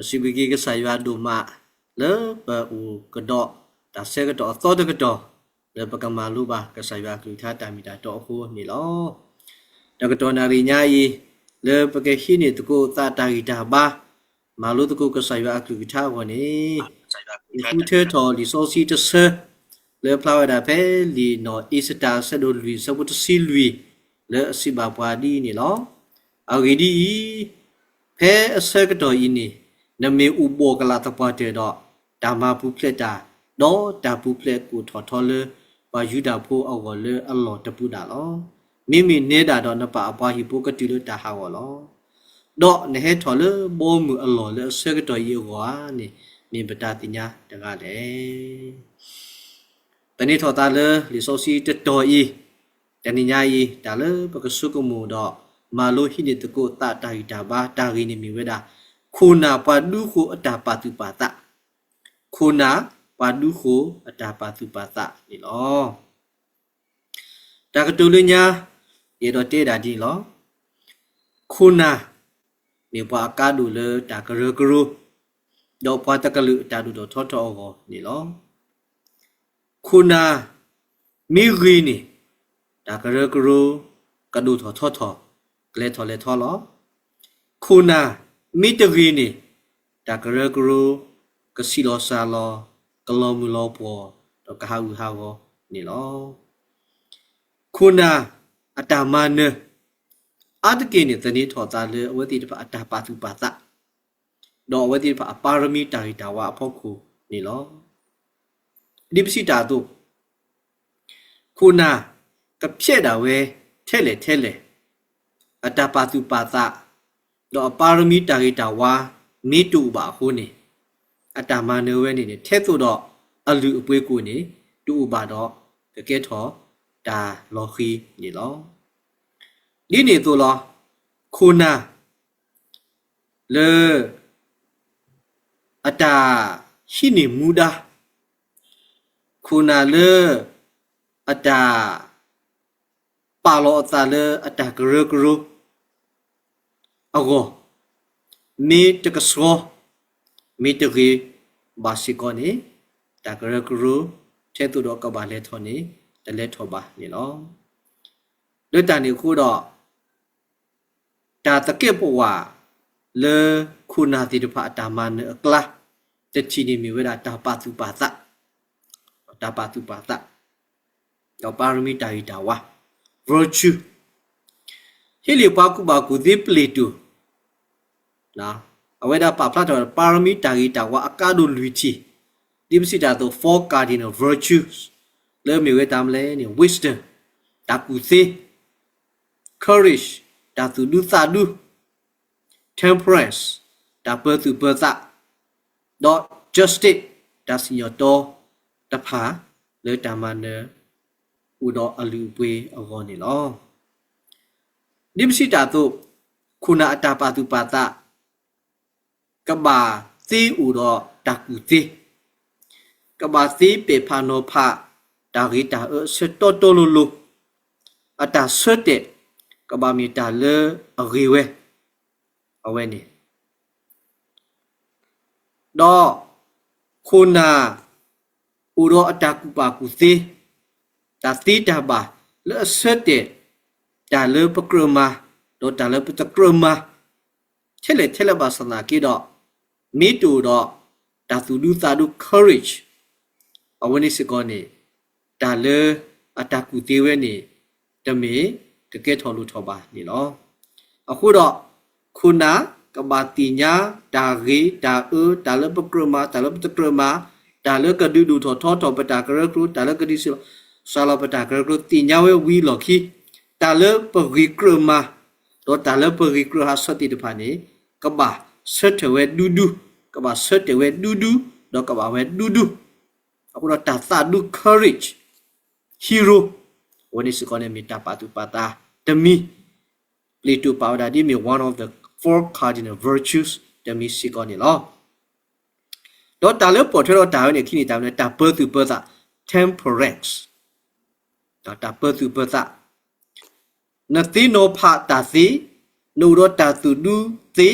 si bigi ke saya duma le ba u kedok ta se kedok to de kedok le pakamalu ba ke saya ku tha ta mi ta to khu ni lo da kedok nari nyai le pake hini tuku ta ta gita ba malu tuku ke saya ku tha ko ni ifu the to li so si de se le flower da pe li no isita se do lui so bu si lui le si ba bwa di ni lo a gi di pe se kedok ini na me u bo kala ta pa de do da ma bu plet da do da bu plet ku tho tho le ba yu da pho aw go le a lo ta pu da lo mi mi ne da do na pa pa hi po ka ti le da ha go lo do ne he tho le bo mu a lo le se ka do yi go ni mi ba ta ti nya da ga le ta ni tho ta le li so si te do yi ta ni nya yi da le ba ka su ko mu do ma lo hi ni te ko ta ta hi da ba ta ri ni mi we da kuna pa du ko ata pa tu pa ta kuna pa du ko ata pa tu pa ta ni lo ta ka tu le nya ye do te da di lo kuna ni pa ka du le ta ka ro gru do pa ta ka lu ta du do tho tho go ni lo kuna mi ri ni ta ka ro gru ka du tho tho tho le tho lo kuna mi te ri ni ta ka ro gru ka si lo sa lo ka lo mu lo po do ka ha go ni lo kuna ata ma ne a ta ke ni ta ni tho ta le awe ti pa ata pa tu pa ta do awe ti pa parami ta ri ta wa pho khu ni lo di psi ta tu kuna ka phye da we the le ata pa tu pa ta do parami ta ri ta wa mi tu ba khu ni ata ma ne we ni the tu do a lu a pwe ku ni tu ba do ka ke tho ta lo khi ni lo ni ni tu lo kuna le ata hi ni muda kuna le ata pa lo ata le ata gru ago mi te ka so mi te ri ba si ko ni ta gru che tu do ka ba le tho ni te le tho ba ni lo le ta ni khu do ta ta ke po wa le kuna ti de pha ta ma ne kla te chi ni mi we da ta pa tu pa ta do parami ta ri ta wa virtue hi li pa ku di ple tu na awe da pa pla to parami ta ri ta wa aka do lui chi di si da to four cardinal virtues le mi we tam le ni wisdom ta ku se courage ta tu du sa du temperance ta per tu per sa dot justice ta si yo to ta pha le ta ma ne u do a lu pwe a go ni lo dim si ta tu kuna ata pa tu pa ta ka ba si u do ta ku si ka ba si pe pha no pha ta ri ta se to lu ata se te ka ba mi ta le a ri we awe ni do kuna u do ata ku pa ku si ta si ta ba le se te ta le pa krama do ta le pa krama thele ba sana ki do mi tu do ta tu du sa du courage awe ni se ko ni ta le ata ku ti we ni ta me ka ke tho lu tho ba ni lo aku do kuna ka ba ti nya ta ri ta ta le pa krama ta le ka du tho pa ta ka ru ta le ka di sa la pa ta ka ru ti nya we wi lo khi ta le pa ri krama do ta le pa ri kra sa ti de pa ni ka ba se te we du ka ba se te we du do ka ba we du aku do ta sa du courage hero when is going to meet up to pata the me play to powder di me one of the four cardinal virtues the me sikoni lo do ta le po thro ta ne khini ta ne ta per tu per ta temperance ta per tu per ta na ti no pha ta si nu do ta tu du ti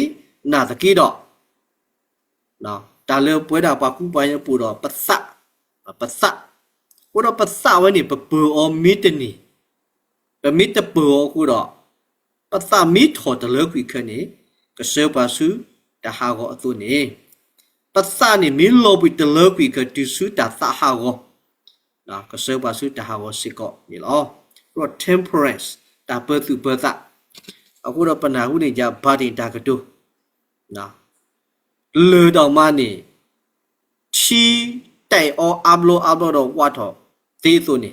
na ta ki do နော်ဒါလေပွဲတာပါကူပိုင်းပူတော့ပစပစကိုတော့ပစဝနေပပူအောမီတနီပမီတပူအောကိုတော့ပစမီထော်တလေခွေခနေကစေပါစုတဟာကိုအသွနေပစနေမီလောပိတလေခွေခတူစုတသဟာကိုနော်ကစေပါစုတဟာကိုစစ်ကောနေလောတော့ temperance တာပသူပသအခုတော့ပနာဟုနေကြဘာတင်တာကတူနော်လေတော်မနေချီတိုင်အောအဘလောတော့ဝတ်တော့သေးစုနေ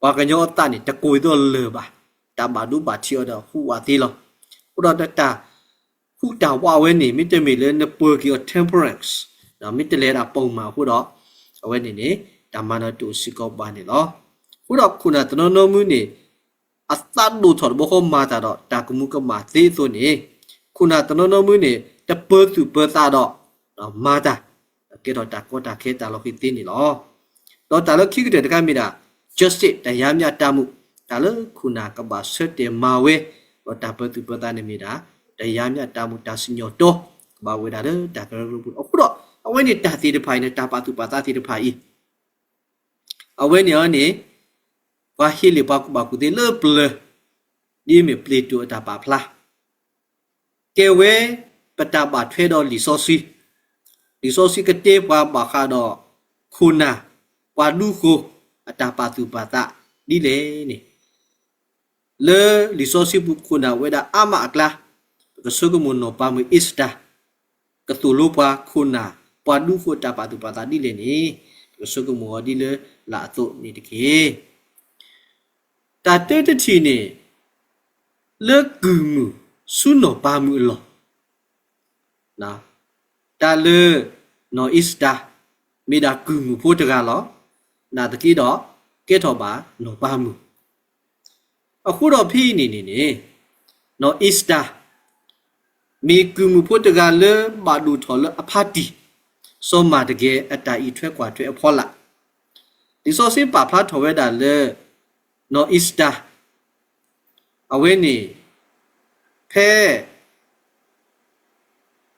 ဘာကညောတနေတကွေတော့လေပါတဘာဒုဘာချီတော့ဟူဝသေးလောခုတော့တာဟူတာဝဝဲနေမိတမီလေနပွေကီ temperance နော်မိတလေတာပုံမှာခုတော့အဝဲနေဓမ္မနာတူစီကောပါနေလောခုတော့ခုနတနနမှုနေအသတ်လို့ထော်ဘောမာတာတော့တာကမှုကမာသေးစုနေခုနတနနမှုနေတပစုပသတော့မာတာကဲတော့တာကောတာခဲတာလို့ခိတင်းနေလောတော့တာလို့ခိကတဲ့တကမိတာ justice တရားမျှတမှုဒါလို့ခုနကပါဆွတ်တယ်မာဝဲတော့တာပစုပသနေမိတာတရားမျှတမှုတာစညောတော့ဘာဝဲတာတော့တာကရလို့အခုတော့အဝဲနေတာသေးတဲ့ဖိုင်နဲ့တာပါသူပါတာသေးတဲ့ဖိုင်အဝဲနေနေဘာဟီလီပါကူဘာကူတဲ့လေပလဒီမီပလေတူတာပါဖလားကဲဝဲပတာပါထွဲတော့လီဆိုစီကတဲ့ပါဘာခါတော့ခုနာဝါလူကိုအတာပါသူပါတာဒီလေနေလေလီဆိုစီဘူးခုနာဝဲတာအမအကလာကဆုကမွန်နောပါမီအစ်တာကတူလိုပါခုနာဝါလူကိုတာပါသူပါတာဒီလေနေကဆုကမောဒီလေလာတော့နေတကေတာတဲတချီနေလေကူမူဆုနောပါမူလောနော်တာလေနော်အစ်တာမိဒါကူမူဖို့တကလောနာတကီတော့ကဲတော့ပါနော်ပါမူအခုတော့ဖိနေနော်အစ်တာမိကူမူဖို့တကလေဘာလူထော်လအဖတ်တီစောမာတကယ်အတာဤထွက်กว่าထွက်အဖော်လာဒီစောစင်ပါဖလာထော်ဝဲတာလေနော်အစ်တာအဝဲနေဖဲ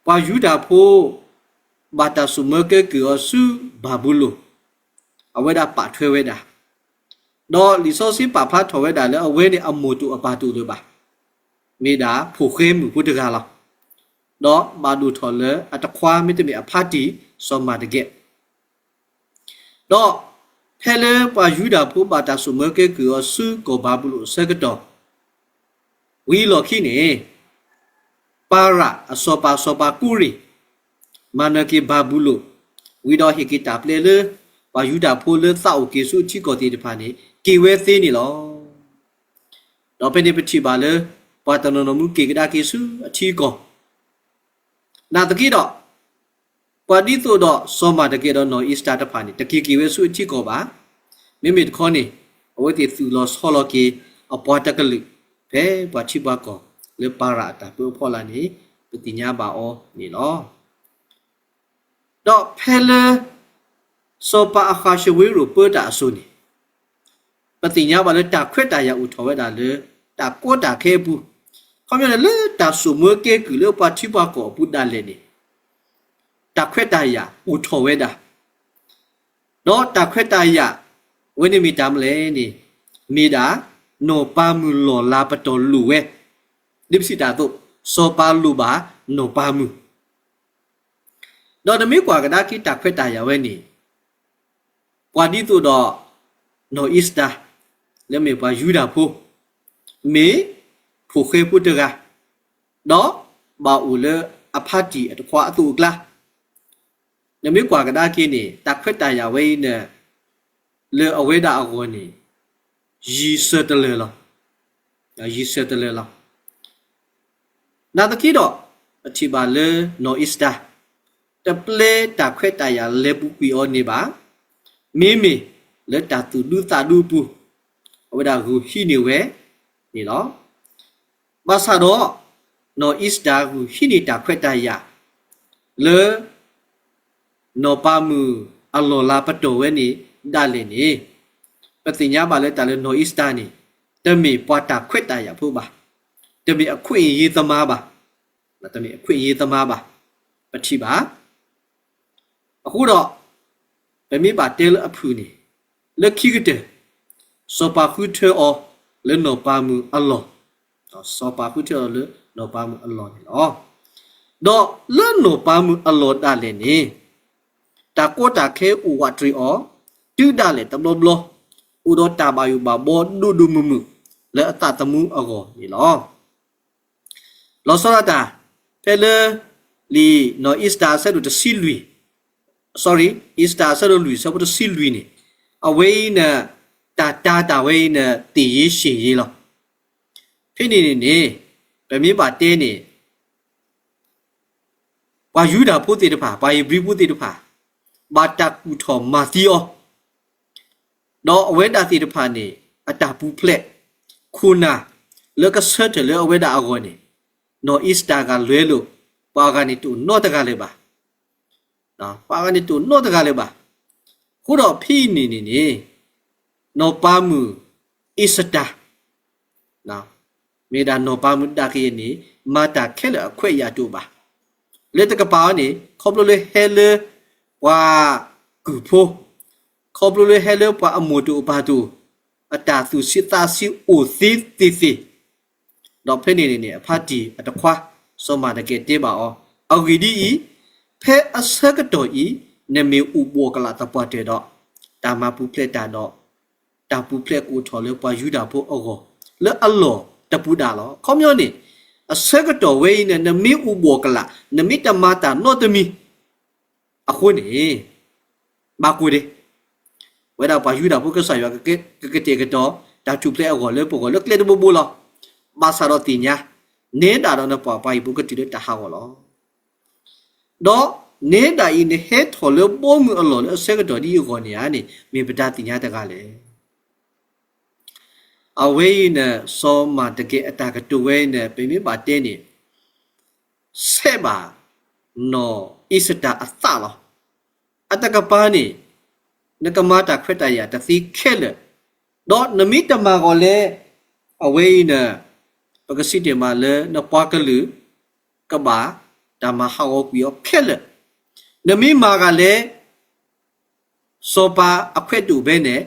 ပါယူတာဖို့ဘာတာဆုမကေကောစုဘာဘူးလို့အဝဲတာပါထွဲဝဲတာတော့လီဆိုစီပါဖတ်ထော်ဝဲတာလေအဝဲနေအမိုတူအပါတူလို့ပါမိတာဖို့ခဲမှုဘုဒ္ဓကလားတော့ဘာဒူထော်လေအတခွာမိတမီအဖတ်တီစောမာတကက်တော့ဖဲလေပါယူတာဖို့ဘာတာဆုမကေကောစုကိုဘာဘူးလို့စကတော့ဝီလော်ခိနေပါရာအစောပါကူရီမနကေဘာဘူးလို့ဝီတော့ဟီကီတာပလေလေဘာယူတာဖိုလေသောက်ကေစုချီကိုတီတဖာနေကေဝဲသေးနေလောတော့ပနေပချိပါလေပါတနနမှုကေကဒါကေစုအချီကိုနာတကီတော့ပါဒီဆိုတော့စောမာတကေတော့နော်အစ်တာတဖာနေတကီကေဝဲစုအချီကိုပါမိမိခေါနေအဝဲတီသူလောဆောလောကေအပေါ်တကလိဖဲပါချိပါကိုလေပါရာတာပူဖော်လာနေပတိညာပါအောနေလောတော့ဖဲလေစောပါအခါရှဝေရပတာအဆုနေပတိညာပါလေတာခွတ်တာရဥထော်ဝဲတာလေတာကိုတာခဲဘူးခေါမြလေတာဆုမွေးကေကူလေပါချိပါကိုပုဒ္ဒလေနေတာခွတ်တာရဥထော်ဝဲတာတော့တာခွတ်တာရဝိနိမီတမ်လေနေမိတာနောပါမူလောလာပတော်လူဝဲဒီပစီတာတော့စောပါလူပါနောပါမူတော့တမေကွာကဒါကိတာခွတ်တာရဝဲနေပွာဒီတို့တော့နောအစ်တာလက်မေပါယူတာဖို့မေဖို့ခေပုတကတော့ဘာဦးလေအဖတ်တီအတခွာအတူကလားနမေကွာကဒါကိနေတာခွတ်တာရဝဲနေလေအဝဲတာအကောနေရီစတလေလားရီစတလေလားနာတကိတော့အချီပါလေနော်အစ်တာတပလေတာခွဲတာရလေပူပီအောနေပါမိမိလက်တာသူလူတာလူပူဝဒါကူဟိနေဝဲနေလောဘာသာတော့နော်အစ်တာကူဟိနေတာခွဲတာရလေနော်ပါမူအလောလာပတော်ဝဲနေဒါလေနေပတိညာပါလေတာလေနော်အစ်တာနေတမီပွားတာခွဲတာရဖို့ပါတမီအခွင့်ရေးသမားပါတမီအခွင့်ရေးသမားပါပတိပါ အခုတော့ဗမီပါတဲလအဖူနေလက်ခိကတဲ့စောပါခုထေအောလဲနော်ပါမှုအလောစောပါခုထေအောလဲနော်ပါမှုအလောနေလောတော့လဲနော်ပါမှုအလောတာလည်းနေတာကိုတာခဲဥဝထရီအောတူတာလေတဘလဘလဥဒတာဘာယူဘာဘောဒူမှုလဲအတတမှုအကောနေလောစောရတာဖဲလေလီနော်အစ္စတာဆက်တို့တစီလူsorry Easter ဆက်လို့လူစပ်တော့စီလူနေအဝေးနဲ့တာဝေးနဲ့တည်ရရှိရလောဖိနေနေဗမေးပါတဲနေဘာယူတာဖို့တေတဖာဘာယဘရီဖို့တေတဖာဘာတကူထော်မာသီယောတော့အဝဲတာတေတဖာနေအတာပူဖလက်ခုနာလောကဆက်တယ်လောအဝဲတာအကောနေနော် Easter ကလွဲလို့ပါကနေတူနော်တကလည်းပါနော်ပါကနေတူနော့တကလည်းပါခုတော့ဖိနေနော်ပါမှုအစ္စတာနော်မေဒါနော်ပါမှုတာခေနေမာတာခဲလအခွဲ့ရတူပါလက်တကပါနေခေါပလိုလေဟဲလေဝါကူဖိုခေါပလိုလေဟဲလေပါအမိုတူပါတူအတာသူစစ်သားစီအိုသီတော့ဖိနေအဖတ်တီအတခွာစောမာတကဲတေးပါအောအော်ဂီဒီဖဲအစကတော်ဤနမေဥဘောကလာတပတ်တဲ့တော့တာမပူဖလက်တာတော့တာပူဖလက်ကိုထော်လို့ပွားယူတာဖို့အော်လဲအလောတပူတာလောခေါမျောနေအစကတော်ဝေးနဲ့နမေဥဘောကလာနမိတမတာနော့တမီအခုနေဘာကူတယ်ဝဲတော့ပွားယူတာဖို့ကဆာရကတဲ့ကတော့တာချူဖလက်အော်လဲပို့လဲကလက်တဘူလောဘာသာတော့တင်ညာနေတာတော့နပွားပွားယူကတိတဲ့တဟာကောလောတော့နေတာဤနေဟဲထော်လို့ပို့မှုအလောလဲဆက်ကတော့ဒီကောနေရနေမေပတာတင်ညာတကလည်းအဝေးနဲ့စောမတကယ်အတာကတူဝဲနဲ့ပြင်းပါတင်းနေဆက်ပါနော်ဣစတာအသလောအတကပါနေနကမတာခွတ်တရတသိခဲလေတော့နမိတမကောလဲအဝေးနဲ့ပကစီတယ်မလဲနပွားကလူကဘာဒါမဟောက်ပြီးခဲလေနမိမာကလည်းစောပါအခွက်တူပဲနဲ့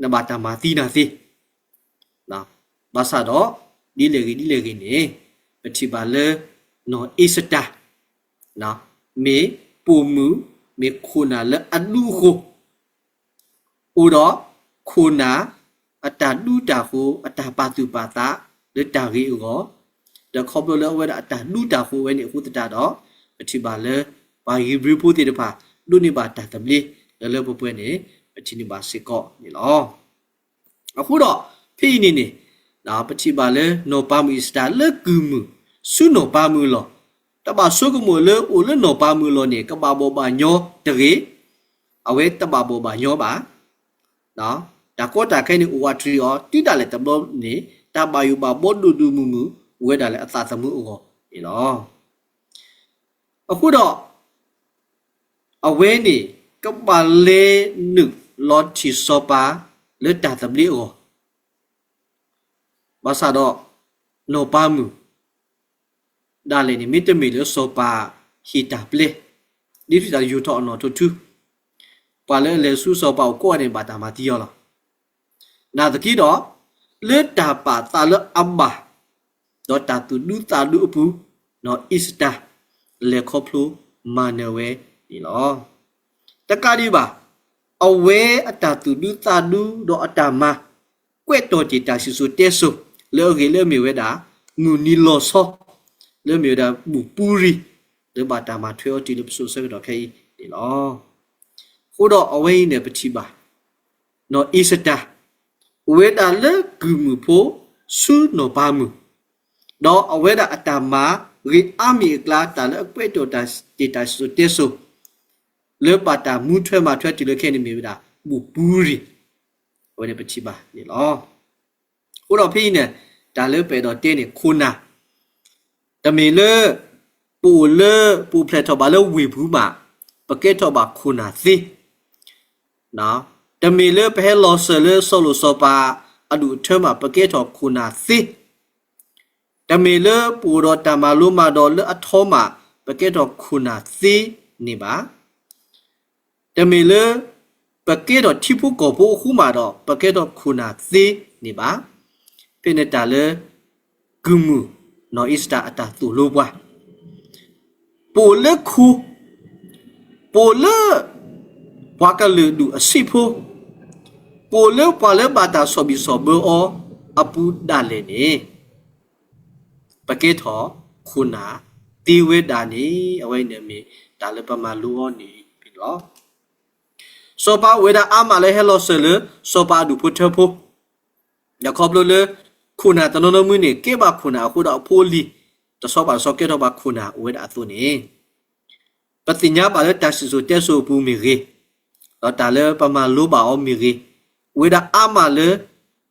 နမတာမသီနာစီနော်ဘာသာတော့ဒီလေကြီးနေပတိပါလေနော်အစ္စတာနော်မေပူမူမေခုနာလေအလူကိုဥတော့ခုနာအတာလူတာကိုအတာပါသူပါတာလက်တာကြီးကိုတခေါပလိုဝဲအတာလူတာကိုဝဲနေခုတတာတော့ပတိပါလေဘာဟီဘရီပူတီတပါလူနေပါတာတမလီလဲပပွဲနေပတိနေပါစေကောနေလောအခုတော့ဖိနေနော်ပတိပါလေနော်ပါမီစတာလေကူမူဆုနော်ပါမူလောတပါဆုကမူလေအိုလေနော်ပါမူလောနေကဘာဘောပါညောတရေအဝဲတပါဘောပါညောပါနော်ဒါကောတာခဲနေအိုဝါထရီအောတိတာလေတဘလနေတပါယူပါဘောဒူဒူမူမူဝဲတာလေအသာသမှုအောဒီလောအခုတော့အဝဲနေကပါလေနုလော်ချီစောပါလေတာတဘလီအောဘာသာတော့နောပါမှုဒါလည်းနိမိတမီလို့စောပါဟီတာပလေဒီဖီတာယူတော့နော်တူတူပါလေလေဆူစောပါကိုအနေပါတာမတီးရောလားနာတကီတော့လေတာပါတာလအဘ္ဘာတော့တာတူဒူတာဒူပူနော်အစ္စတာလေခေါပလူမာနဝဲဒီလောတကဒီပါအဝဲအတာတူဒူတာဒူတော့အတာမကွဲ့တော်ကြည်တာဆူဆူတဲဆူလေရေလေမြေဝဲတာငူနီလောဆောလေမြေတာဘူပူရီလေဘာတာမထွေော်တီလပဆူဆဲတော့ခဲဒီလောခုတော့အဝဲနေပတိပါနော်အစ္စတာဝဲတာလေဂူမူဖို့ဆူနော်ပါမှုတော့အဝဲတာအတာမရီအမီကလာတာလေကွဲ့တော်တာတီတာဆူတဲဆူလေဘာတာမူထွဲမှာထွဲတီလေခဲနေမြေတာဘူပူရီဝဲနေပတိပါဒီလောခုတော့ဖိနေဒါလေပဲတော့တင်းနေခုနာတမီလေပူဖလက်တော့ဘာလို့ဝေဘူးမှာပကက်တော့ဘာခုနာစီနော်တမီလေပဲလောဆလေဆိုလို့ဆိုပါအလူထဲမှာပကက်တော့ခုနာစီတမီလေပူတော့တမလူမှာတော့လေအထောမှာပကက်တော့ခုနာစီနေပါ แต่มีเลยปะเกดอที่ผู้ก่อผู้คู่มาดอปะเกดอคุณาซีนี่บ้าเป็นตาเลยกุมูนออิสตาอัตาตุลูบวะปูเลคูปูเลปากลือดูอสิพูปูเลปาเลบาตาสบิสอบออปูดาเลนีปะเกทอคุณาตีเวดานีเอาไว้เนี่ยมีตาเลปมาลูอนี่เป็นหรอโซปาเวดาอามาเลเฮโลเซเลโซปาดูพุทธพูอย่าขอบเลยคุณาตโนโนมือเนี่ยเก็บคุณาคุณาพูลีจะสอบสอบเก็บคุณาเวดาตัวนี้ปฏิญญาบาเลตัดสุดเจสูปูมิรีเราตาเลประมาณรู้บ่าวมิรีเวดาอามาเล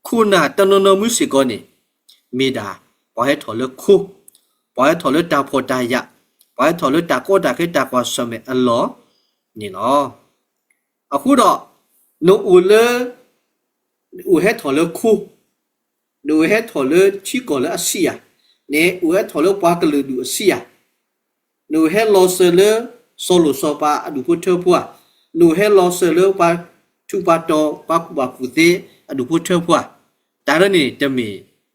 คุณาตโนโนมือสิกอนี่มีดาปล่อยให้ถอดเลคู่ปล่อยให้ถอดเลตาโพดายะปล่อยให้ถอดเลตาโคตาคิตากว่าสมัยอัลลอฮ์นี่เนาะအခုတော့နူဦးလေဦးဟဲထော်လေခုနူဟဲထော်လေချီကောလေအစီယာနေဦးဟဲထော်လေပွားကလေဒူအစီယာနူဟဲလောဆလေဆိုလိုစောပါအဒူဖို့ထောပွားနူဟဲလောဆလေပါထူပါတော့ပါကူပါကူသေးအဒူဖို့ထောပွားဒါရနေတမီ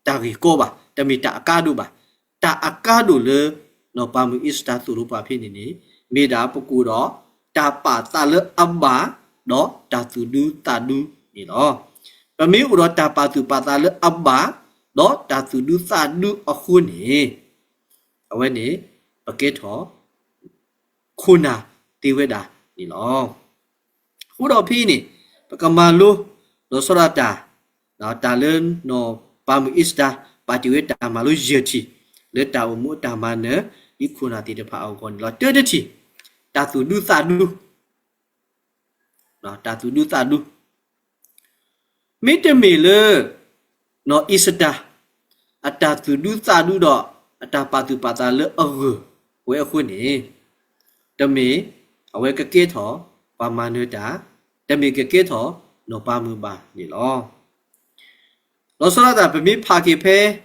တာဂီကိုပါတမီတာအကားဒူပါတာအကားဒူလေနော်ပါမူအစ္စတာသူရူပါဖြစ်နေနေမိတာပကူတော့တာပါတာလေအဘာđó ta tu du ta du ni đó và mấy đó ta pa tu pa ta le abba đó ta tu du ta du ở khu này ở bên này ở cái thọ khu na ti về đà ni đó khu đó phi ni và cầm mà lu nó sao ra ta đó ta lên nó pa mu ista pa ti về ta mà lu giờ chi le ta mu ta mà nữa đi khu na ti de pa au con lo chơi đấy chi ta tu du ta du nó ta tu du ta du mấy cái mì lơ nó isda ata tu du ta du đó ata pa tu pa ta lơ ở quê ở khu này đâm mì ở quê cái kia thọ pa mà nữa đã đâm mì cái kia thọ nó pa mưa ba gì lo nó sau đó ta phải biết pa kia phe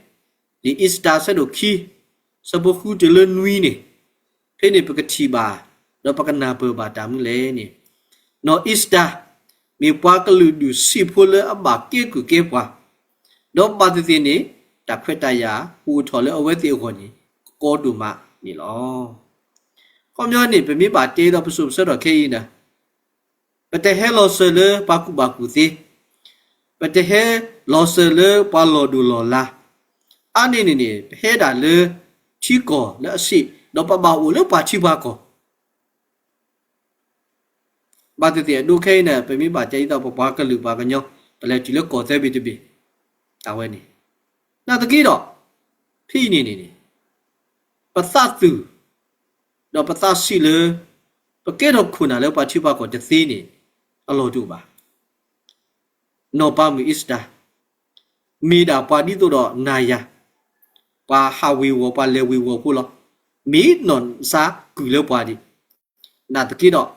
đi isda sẽ được khi sau bữa khu trở lên nuôi này thế này phải cái chi bà nó phải cái nào bờ bà đám lẽ này nó isda mi pa ka lu du si phole aba ke ku ke pa do pa ti ni ta khwet ta ya hu tho le awe ti ko ni ko du ma ni lo ko myo ni pe mi ba te do psu so do ke yin na pa te he lo se le pa ku ti pa te he lo se le pa lo du lo la a ni he da le chi ko le si do pa ba u le pa chi ba ko bà tự tiện đôi khi nè phải biết bà chạy tao bỏ qua cái lửa bà cái nhau bà lại chỉ là có thể bị tao quên đi nào tao kia đó phi nè bà sát từ đó bà sát xí lơ bà kết hợp khuôn nào bà chỉ bà có chất xí nè alo chú bà nó bà mi isda mi đã bà đi tôi đó này ya bà hawi wo bà lewi wo phu lo mi non sa cử lơ bà đi nào tao kia đó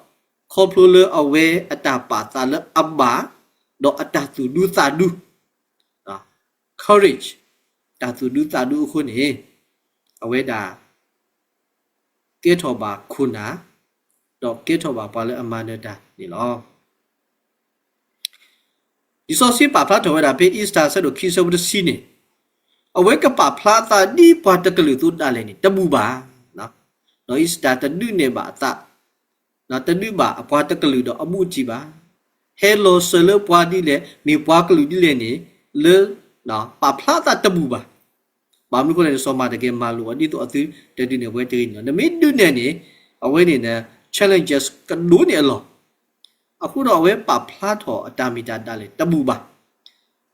คอพลูเลเอาไว้อัตาปาตาเลอับบาดอกอัตาตูดูตาดูcourage ตาตูดูตาดูคนนี้เอาไว้ด่าเกทอบาคุณนะดอกเกทอบาปาเลอมาเนดานี่หรอดิซอสิปาพลาถอยด่าเปอีสตาเสดคิสวุดซีนี่เอาไว้กับปาพลาตาดีปาตะกลือตุดอะไรนี่ตะบูบานะนออีสตาตะดื้อเนบาตาnó tên đi bà qua tất cả lửa đó abu chi bà hello sơ qua đi lệ mi qua cái lửa đi lệ này lỡ đó bà plata tabu bà mới có thể so mà cái malu đi tụi thứ để đi này với đi nó mấy đứa này ở với này challenges cái đối này lo ở khu đó với bà plata tamita đale tabu bà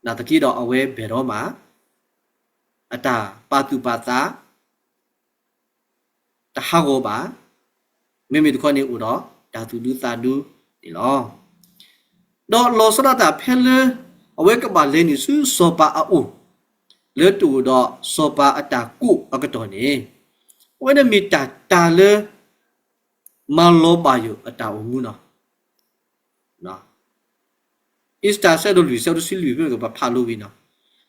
là tất kia đó ở với bề đó mà ta patu pata ta hago bà mấy mấy con này u đó ta tu du ta du đi lo đó lo sau đó ta phê lơ ở với các bạn lên thì sư sopa au lơ tu đó sopa ta cụ ở cái chỗ này với nó mi ta lơ mà lo bao nhiêu ta u mu nó Ista sẽ đồ lùi sau đó xin lùi với các bạn phá lùi nó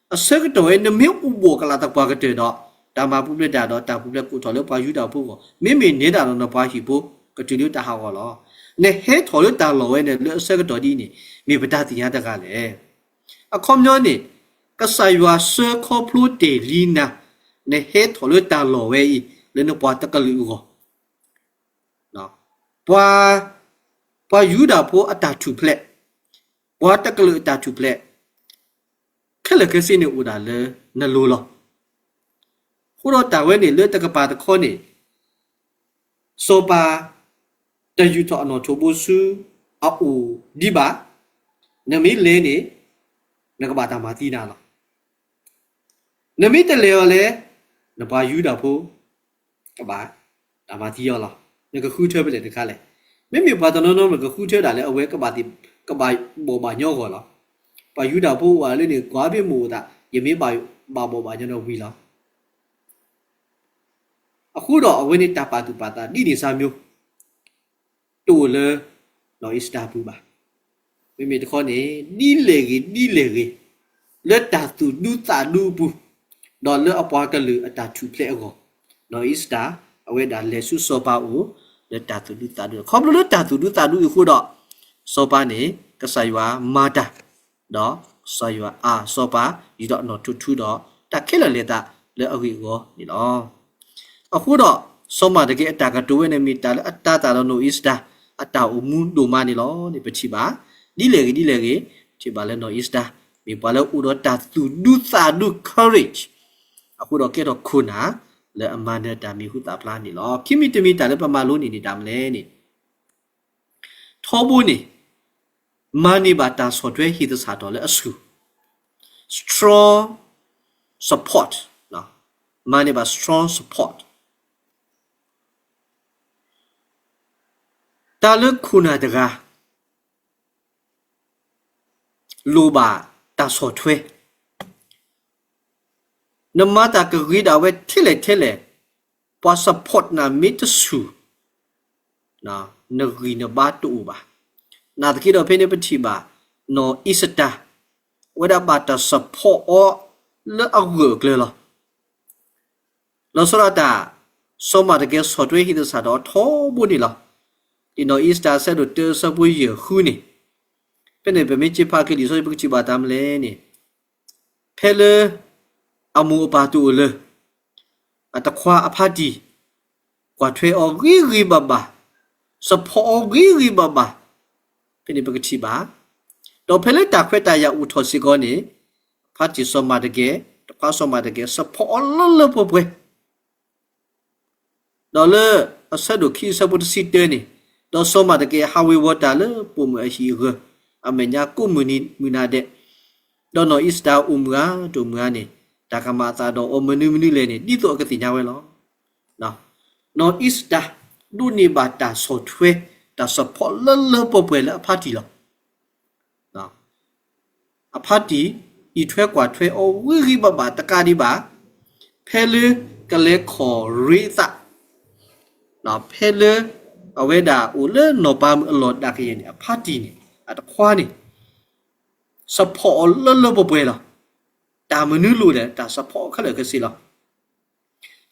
ở sau cái chỗ này nó miếu u bùa cái là ta qua cái chỗ đó ta mà bút lên đó ta bút lên cụ thọ lớp bao nhiêu đạo bút mấy mình nhớ đạo nó bao nhiêu bút cái chuyện đó ta học rồi ne he tholo ta lo we ne le se ga do di ni mi bata ti ya ta ga le a khom nyo ni ka sa ywa se kho plu de li na ne he tholo ta lo we i le no pa ta ka lu go no pa yu da po ata tu ple pa ta ka lu ata tu ple khale ke si ni u da le na lo lo khu ro ta we ni le ta ka pa ta kho ni so pa ta yu to no cho bo su a u di ba na mi le ni na ka ba ta ma ti na lo na mi te le yo le na pa yu da po ka ba ta ma ti yo lo na ka khu thwe pe le ta ka le me mi pa ta no no ka khu thwe da le a we ka ba ti ka ba bo ba nyo ko lo pa yu da po wa le ni gwa bi mo da ye mi ba bo ba nyo no wi lo အခုတော့အဝင်းနေတာပါတူပါတာဒီစာမျိုးတူလေနော် is တာပူပါမိမိတခေါနေဒီလေကြီးလက်တာတူဒူတာဒူပူတော့လေအပွားကလူအတာချူဖလက်အောနော် is တာအဝဲတာလေဆုစောပါဦးလက်တာတူဒူတာဒူခေါပလို့လက်တာတူဒူတာဒူခုတော့စောပါနေကဆာယွာမာတာတော့ဆာယွာအာစောပါဒီတော့နော်ထူတော့တခက်လေတာလေအဝီကိုဒီတော့ အခုတော့စောမတကယ်အတာကတိုးဝဲနေမိတာလေအတာတာတော့ no is တာအတာအမှုဒိုမနေလောဒီပချိပါဒီလေကြီးချိပါလဲ no is တာမိပါလဲဥတော့တာသူဒုသာဒု courage အခုတော့ကဲတော့ခုနာလေအမန်တဲ့တာမိဟုတာပလာနေလောခိမိတမိတာလေပမာလို့နေတာမလဲနေထောဘူးနေမနိဘာတာဆော့တွဲဟိတစာတော့လေအဆူ strong support နော်မနိဘာ strong support တာလခုနာတကားလိုပါတာဆော့ထွဲနမတာကဂီဒါဝဲထီလေပွာ support နာမစ်ဆူနာနဂီနဘာတူပါနာတကီတော့ဖေနေပတိပါနော် is တာဝဒဘာတာ support အောလေအဂကလေလောစရတာစောမတကယ်ဆော့ထွဲဟိတစာတော့ထောဘူးနေလားဒီနော် is တာဆက်တော့တဆပွေးရခုနေပနေပမေချပါကလေးဆိုပကချိပါတမ်လဲနေဖဲလေအမှုပါတူလေအတခွာအဖတ်ဒီကွာထွေအော်ဂီဘဘာစဖောဂီဘဘာပနေပကချိပါတော့ဖဲလေတာခွဲတာရဥထောစီကောနေဖတ်ချီစောမတကယ်တဖာစောမတကယ်စဖောလပပွဲတော့လေအဆက်တို့ခီစပုတ်စီတဲနေတော့စောမတကယ်ဟာဝေဝတာလေပုံမအရှိရအမညာကုမနီမနာတဲ့တော့နော် is တာဥမရာတို့မကနေတာကမာသာတော့အမနူမနီလေနေဒီတော့ကတိညာဝဲလောနော် is တာဒုနေဘာတာဆော့ထွဲတာစဖောလပပွဲလေအဖတ်တီလောနော်အဖတ်တီဤထွဲกว่าထွဲအဝိရိဘဘာတကာဒီပါဖဲလေကလေခေါ်ရိသနော်ဖဲလေအဝဲတာဦးလေနော်ပါမလောဒါခရင်အဖတ်တီနေအတခွာနေစဖောလပပွဲလားတာမနုလို့တဲ့တာစဖောခက်လေကစီလား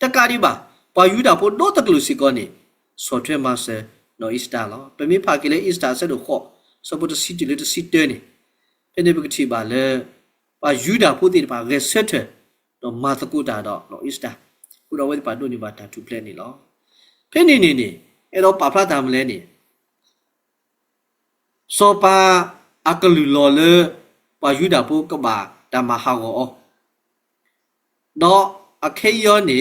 တကာဒီပါပါယူတာဖို့တော့တကလူစီကောနေဆော့ထွဲမဆယ်နော် is တာလားပမေဖာကလေး is တာဆက်တော့ခေါ်စပုတ်စီတီလေတစီတဲနေဖနေပကတိပါလေပါယူတာဖို့တိပါရဲဆက်တယ်တော့မာတကုတာတော့နော် is တာခုတော့ဝဲပါတို့နေပါတာ2 plan နေလောဖနေနေအဲ့တော့ပါဖလာတာမလဲနေစောပါအကလူလော်လေပါယူတာဖို့ကပါတမဟာကောတော့အခေယောနေ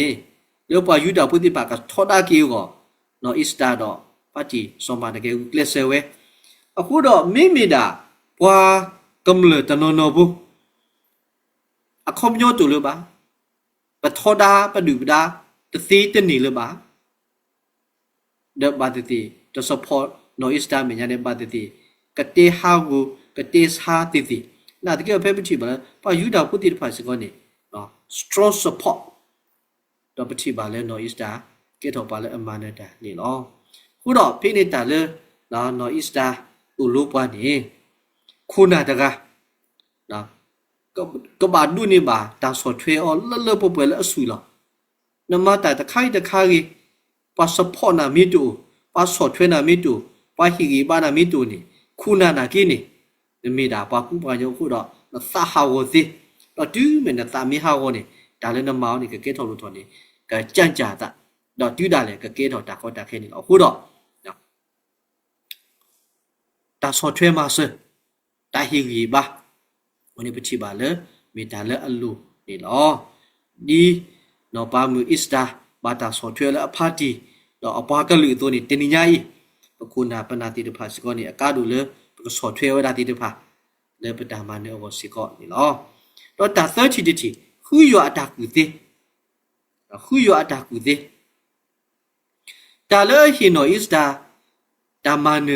လောပါယူတာဖို့တိပါကထောတာကီကောနော် is တာတော့ပါတီစောမတကယ်ကလစ်ဆဲဝဲအခုတော့မိတာဘွာကမ္လတနော်ဘူးအခုမျောတူလို့ပါပထောတာပဒူပဒါတသေးတနေလို့ပါတော့ဘာတီတ support နော် is တာမညာနေဘာတီကတေဟာကိုကတေစာတီနာတကယ်ဖဲပတိပါပါယူတာပုတိတဖာစကောနေနော် strong support တော့ပတိပါလဲနော် is တာကေတော့ပါလဲအမနတာနေလောခုတော့ဖိနေတာလဲနော် is တာဥလို့ပွားနေခုနာတကားနော်ကဘာဒုနေပါတာဆော့ထွဲအော်လပပွဲလဲအဆူလောနမတာတခိုင်ကြီးပါ support နာမီတူပါဆော့ထွဲနာမီတူ ပါဟီဂီဘာနာမီတူနီခုနာနာကီနီမေတာပါကူပါယောခုတော့စာဟာဝစီတော့တူးမနတာမီဟာဝနီဒါလည်းနမောင်းနီကဲထော်လို့ထော်နီကကြန့်ကြတာတော့တူးတာလည်းကဲထော်တာခေါ်တာခဲနီအခုတော့တာဆော့ထွဲမှာစတာဟီဂီဘာวันนี้ปฏิบัติเลยมีแต่ละอัลลูนี่หรอดีนอปามืออิสตาบาตาสอนเทละพาดีดอกอปากะลือตัวนี้เตนิญาอีปะคุณนาปนาติตภาสิกอนี่อากาดูเลยปะสอนเทวดาติตภาเลยปะตามาเนอสิกอนี่หรอดอกตาเซชิติติฮูยออะตากุติฮูยออะตากุติตาเลยฮิโนอิสตาตามาเน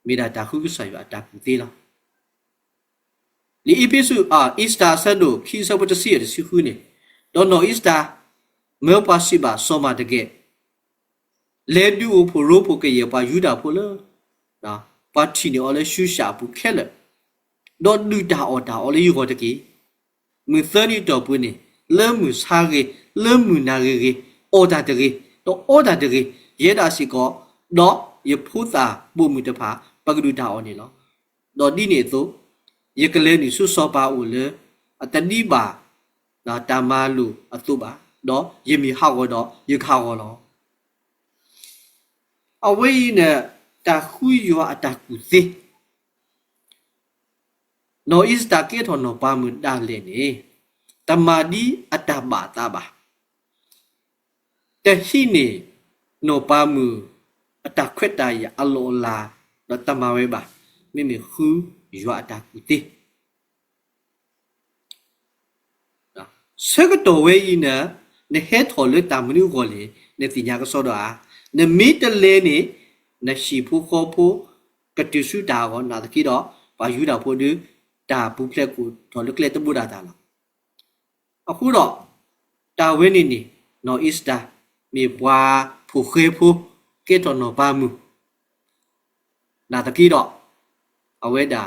มีดาตาฮูกุสายออะตากุติละลีอีพิสุอีสตาซันโดคีซาบุตซีรสิฮูนี่ดอนโนอีสตาเมลปาสิบาโซมาตะเกเลดูโพโรโพเกเยปายูดาโพเลนะปาทีนี่ออเลชูชาปุแค่เลดอนดูดาออดาออเลยูโกตะเกมือเซนี่ดอปุนี่เริ่มมือซาเกเริ่มมือนาเกออดาตะเกดออดาตะเกเยดาสิกอดอเยพูตาบุมือตะพาปากดูดาออนี่ลอดอดีนี่โตยกเลนี่สุซอปาอูเลอตนีบานาตามาลูอตุบาดอยมีฮาวดอยคาวลอเอาไว้เนี่ยตาคุยอยู่อะตากุซิโนอิสตาเกทอนอปามุดาเลนี่ตมาดีอะตาบาตาบาแต่ที่นี่โนปามุอะตาเควตายอัลโลลาดตมาเวบาไม่มีคืออยู่อะตากุติเสกตัวเวยีเนี่ยในเฮทอลเลยตามนิ้วก่อนเลยในสิญญาก็สอดอ่ะในมิตรเลนี่ในชีผู้ข้อผู้กระตุ้นสุดาวนาตะกี้ดอกปายุดาวผู้ดื้อตาผู้เพลกูถอดเล็กๆตะบูดาตาละเอาคู่ดอกตาเวนี่นออิสตามีปวาผู้เคยผู้เกตอนอปามุนาตะกี้ดอกเอาไว้ด่า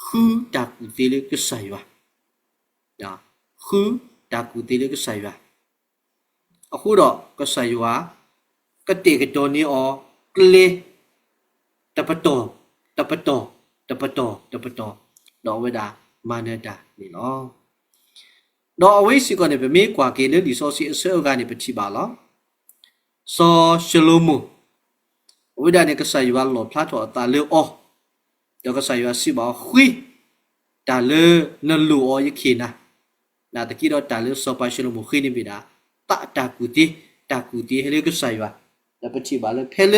คือตากุติเลยก็ใส่วะนะคือตากุติเลยก็ใส่วะအခုတော့ကဆယွာကတိကတော်နီအောကလေတပတော်တပတော်တပတော်တပတော်တော့ဝဒမာနတာနီလောတော့အဝိစီကနေဗမေကွာကေလေဒီဆိုစီအစေအကနေပတိပါလောစောရှလိုမူဝဒနေကဆယွာလောဖလာတော်တာလေအောတော့ကဆယွာစီပါခွီတာလေနလူအောယခိနာနာတကီတော့တာလေစောပါရှလိုမူခိနေပြီတာตากูตีเฮเลก็ใส่วะแล้วปฏิบัติเลยเพล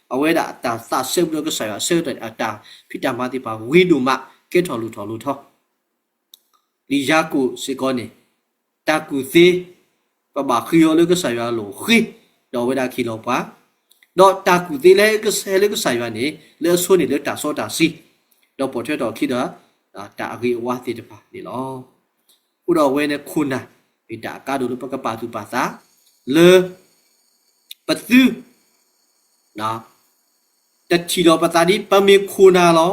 เอาไว้ด่าตาตาเซลล์ก็ใส่วะเซลล์แต่ตาพิจารณาที่ป่าวิดูมาเกทอลูทอลิยากูสิก่อนนี่ตากูตีปะบ่าคิโอเลยก็ใส่วะโลขี้ดอกเวลาคิโลปะดอกตากูตีเลยก็เฮเลก็ใส่วะนี่เลือดส่วนนี่เลือดตาโซตาซีดอกปวดเท่าดอกคิดว่าตากีวะติดป่ะนี่ล้ออุดรเวเนี่ยคุณนะมีดากาดูรูปกระปาตุภาษาเลปัตตุนะแต่ที่เราภาษานี้ปะมีคุณาหรอ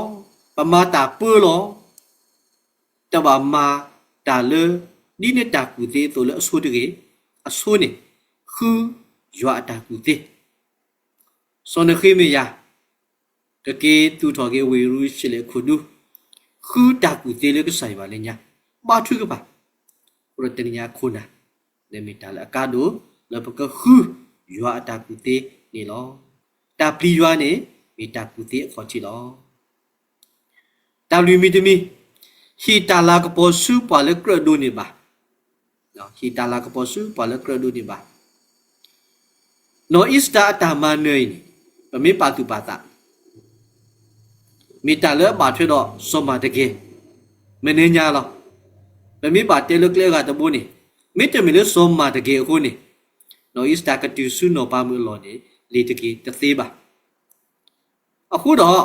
ปะมาตาเปื้อหรอแต่ว่ามาตาเลนี่เนี่ยตากุเตตัวเลสู้ดีอสู้นี่คือยัวตากุเตส่วนคือมียาตะเกตุทอเกวิรุชิเลคุดูคือตากุเตเลยก็ใส่มาเลยเนี่ยมาทุกข์ป่ะรถนิยาคุณนะในมิตรละกาดูแล้วก็คือยัวตากุเตนี่ล้อตาปลียัวนี่มีตากุเตขอที่ล้อตาลุยมีตัวมีฮีตาลากระปอสูปาเลกระดูนี่บ่าเนาะฮีตาลากระปอสูปาเลกระดูนี่บ่าโนอิสตาตามาเนยนี่ปะมีปาตุปาตามีตาเลบาทเทดอสมาตะเกเมเนญาล้อปะมีบาเตลกเลกาตะบูนี่มิตรมิเลสมมาตะเกคูนี่โนอิสตากะตุสุโนปามุลอนี่ลีตะเกตะเซบาအခုတော့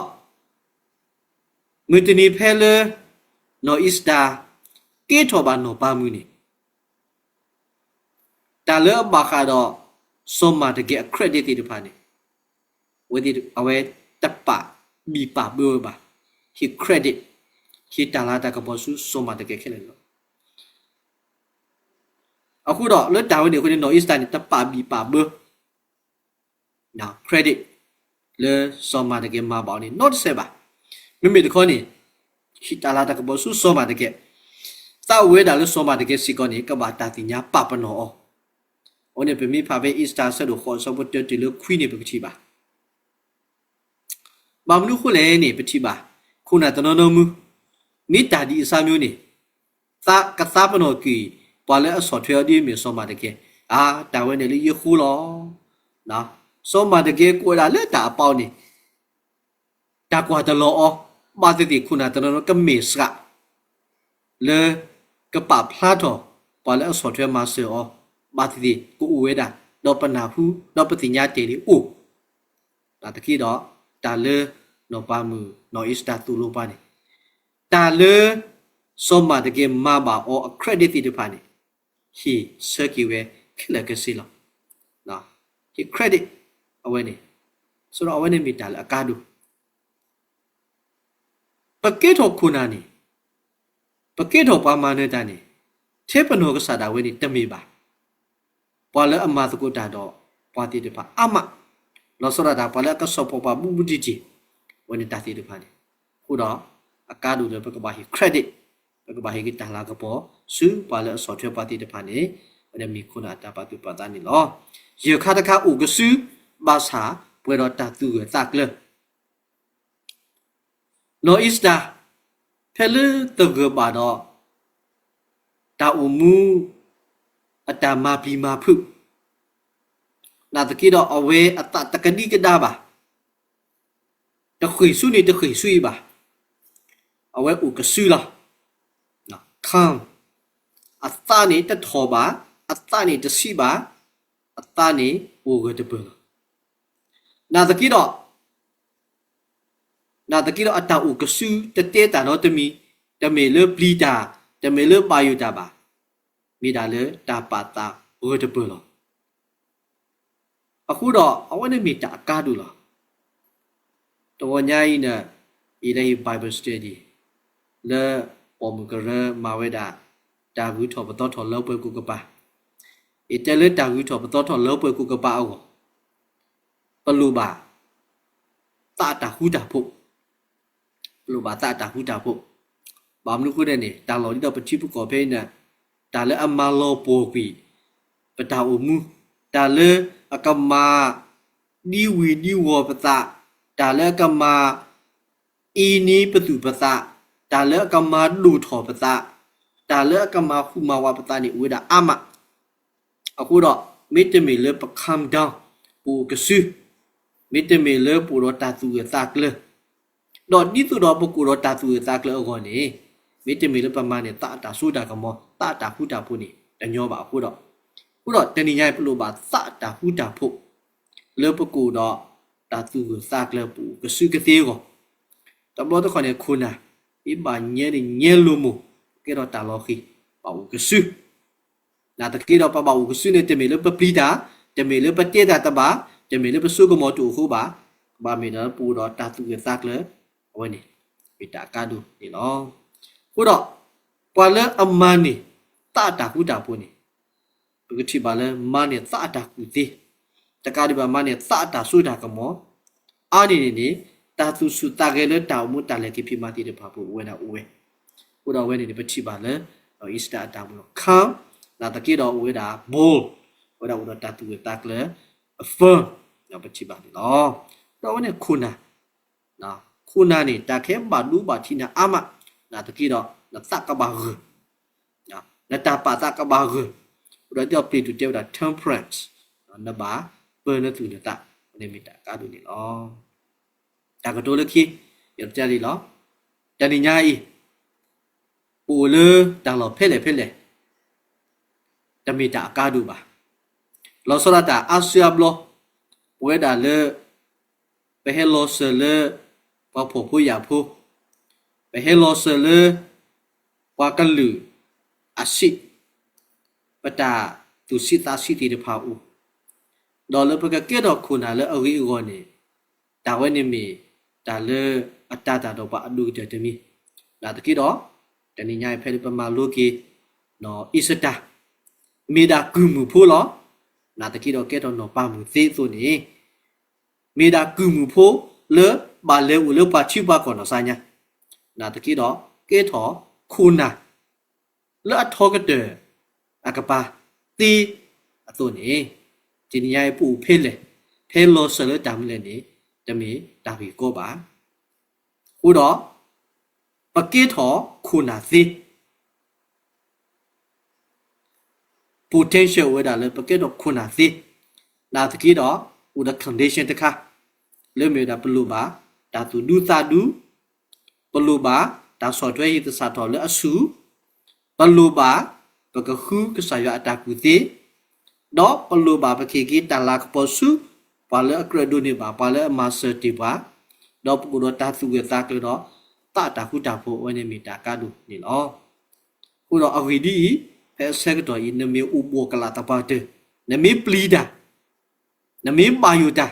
မွတနီဖဲလနော်အစ္စတာကေထောဘာနော်ပါမှုနေတာလဘာခါတော့စုံမတကယ် credit တိတဖာနေဝဒီအဝဲတပဘီပါဘောပါ he credit he တာလာတကဘောစုစုံမတကယ်ခဲလေလို့အခုတော့လွတ်တာဝင်နေခုနေနော်အစ္စတာနေတပဘီပါဘောနော် credit le soma de ke ma ba ni not se ba mi de ko ni hita la da ko bo su soma de ke sa we da le soma de ke si ko ni ka ba ta ti nya pa pa no o ne pe mi pha be easter se do kho so bo te ti le khwi ni pe ti ba ba mu khu le ni pe ti ba khu na tono no mu mi ta di sa myo ni sa ka sa pa no ki pa le a so thwe di mi soma de ke ta we ne le ye khu lo na soma de ke ko da le ta pa ni ta kwa da lo o ba ti ti khu na tono no ka mi sa le ka pa phla tho pa le a so thwe ma se o ba ti ti ku u we da do pa na hu do pa ti nya te li u ta ta ki do ta le no pa mu no is ta tu lo pa ni ta le soma de ke ma ba o credit ti de pa ni he circuit we khla ke si lo na he credit awe ni so ro awe ni mi ta le aka du pa ke tho khu na ni pa ke tho pa ma ne ta ni the pa no ka sa da we ni ta mi ba pa le ama ta ko ta do pa ti de pa ama lo so ra da pa le ka so po pa bu bu ti ti we ni ta ti de pa ni khu do aka du le pa ka ba he credit pa ka ba he ki ta la ka po su pa le so thwe pa ti de pa ni we mi khu na ta pa tu pa ta ni lo ye kha ta kha u ka su ba sa pwe do ta tu ge ta kle no is da phele to ge ba do ta u mu ata ma pi ma phu na ta ki do awe ata ta ka di ka da ba ta khui su ni ta khui sui ba awe u ka su la na kham ata ni ta tho ba ata ni ta si ba ata ni u ge ta pu na ta ki do ata u ka su ta te ta no ta mi ta me le pli ta ta me le ba yu ta ba mi da le ta pa ta u ge ta pu loအခုတော့အဝနဲ့မီတာကားတူလားတော်ညာကြီးနဲ့ဤတဲ့ Bible study လဲပေါ်မကရမာဝဲတာတာဂူထောပတော်ထောလောက်ပွဲကုကပါဤတဲလဲတာဂူထောပတော်ထောလောက်ပွဲကုကပါအောပလူပါတာတာဟူတာဖို့ပလူပါတာတာဟူတာဖို့ဘာမလို့ခုတဲ့နေတာလော်ဒီတော့ပချိပုကောဖဲနဲ့တာလဲအမလောပိုကွီပတာအမှုတာလဲအကမာဒီဝီဒီဝပတာတာလဲကမာအီနီပတူပတာတာလဲကမာဒူထောပတာတာလဲကမာခုမဝပတာနိဝေဒအမအခုတော့မိတမီလဲပခမ်ဒေါပူကဆုမိတမီလဲပူတော့တာသူရသကလဲတော့ဒီသူတော့ပကူတော့တာသူရသကလဲအောနေမိတမီလဲပမာနေတာတာဆူတာကမောတာတာခုတာဖုန်တညောပါအခုတော့တဏိညာပလို့ပါသတာဟူတာဖို့လေပကူတော့တာသူကိုစကလပူကစုကသေးကိုတဘလို့တော့ခနဲ့ခုနာဣဘာညဲညဲလို့မကဲတော့တာလောခီပါဦးကစုနာတကီတော့ပပဦးကစုနဲ့တမေလေပပလီတာတမေလေပတေတာတပါတမေလေပစုကမောတူခုပါဘာမေတော့ပူတော့တာသူကိုစကလဝနေပိတာကာဒူဒီလောခုတော့ပွာလဲအမန်နီတာတာဟူတာဖို့နေပကတိပါလဲမနဲ့သတာကူသေးတကားဒီပါမနဲ့သတာဆိုတာကမောအာနေတာသူစုတာကလေးတောင်မှုတာလည်းကိဖိမတိတဲ့ဘာဖို့ဝဲတာဝဲဟိုတော့ဝဲနေပတိပါလဲအစ္စတာတာမလို့ခံနာတကိတော့ဝဲတာဘောဝဲတော့တာသူတာကလေးအဖန်တော့ပတိပါနော်တော့ဝဲနေခုနာနော်ခုနာနေတာခဲဘာလူဘာချီနာအမနာတကိတော့နသကဘာရနော်နတာပါသကဘာရเราจะเปลี่ยนตัวเดียวได้ temperance นะบ้าเปิดนั่นตัวเดียวตาในมิตรการดูนี่ล้อจากกระโดดเลยคีอย่างเจดีล้อจะนี่ไงปูเลยดังเราเพ่เลยจะมีตาการดูบ่าเราสระตาอาเซียบล้อเวดาเลยไปให้เราเสเลยว่าผมพูดอย่าพูดไปให้เราเสเลยว่ากันหรืออาศิปตาตุสิตาสิติพาอูดอลปกะเกดอคูนาเลอริโกนี่ตาเวนิมีตาเลอัตตาตาดอปะอดูเจตมีลาตะกิดอตะนิญายเฟลิปมาโลกีนออิสตามีดากุมุพูลอลาตะกิดอเกดอนอปามุเซโซนี่ မေဒါကူမှုဖို့လေဘာလေဦးလေပါချိပါကောနော်စာညာနာတကီတော့ကဲထောခုနာလေအထောကတဲ့အကပါတီအသွနေဒီနေရာပူဖေးလေဖေးလို့ဆလေတမ်လေနေတမီတာဘီကိုပါခုတော့ပကေထောခုနာစီ potential ဝဲတာလေပကေတော့ခုနာစီနာတကီတော့ဦးဒ condition တခါလေမေတာဘလူပါဒါသူဒူသာဒူဘလူပါဒါ software ဟိတစာတော်လေအဆူဘလူပါပကခုကဆာရအတာကူတီတော့ဘလူပါပခေကီတလာကပေါ်စုပါလေအကရဒိုနေပါပါလေအမာစတီပါတော့ပကူတော့တာသူကတာကတော့တာခုတာဖို့ဝဲနေမီတာကဒူနေလောခုတော့အဝီဒီဖဲဆက်တော့ဤနမေဥဘောကလာတပါတဲ့နမေပလီဒါနမေပါယူတာ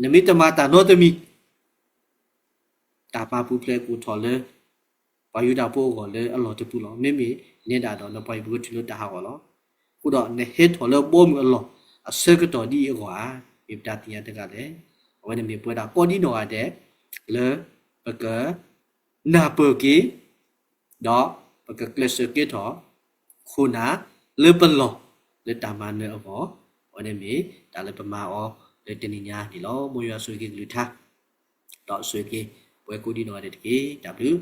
နမေတမတာနော်တမီတာပါပူပလဲကိုထော်လေပါယူတာပို့ကောလေအလော်တပူလောမေမေနေတာတော့နပိုင်ဘူးတီလို့တာဟောလောခုတော့နေဟစ်ထော်လေပို့မလောအဆက်တော့ဒီကွာပြတာတီရတကလည်းဝဲနေမေပွဲတာကော်ဒီနော်ရတဲ့လေပကနာပကေတော့ပကကလစကေတော့ခုနာလေပလောလေတာမန်နော်ဘောဝဲနေမေဒါလေပမာအောလေတနိညာဒီလောမွေရဆွေကေလူထားတော့ဆွေကေပွဲကိုဒီနော်တဲ့ကေ W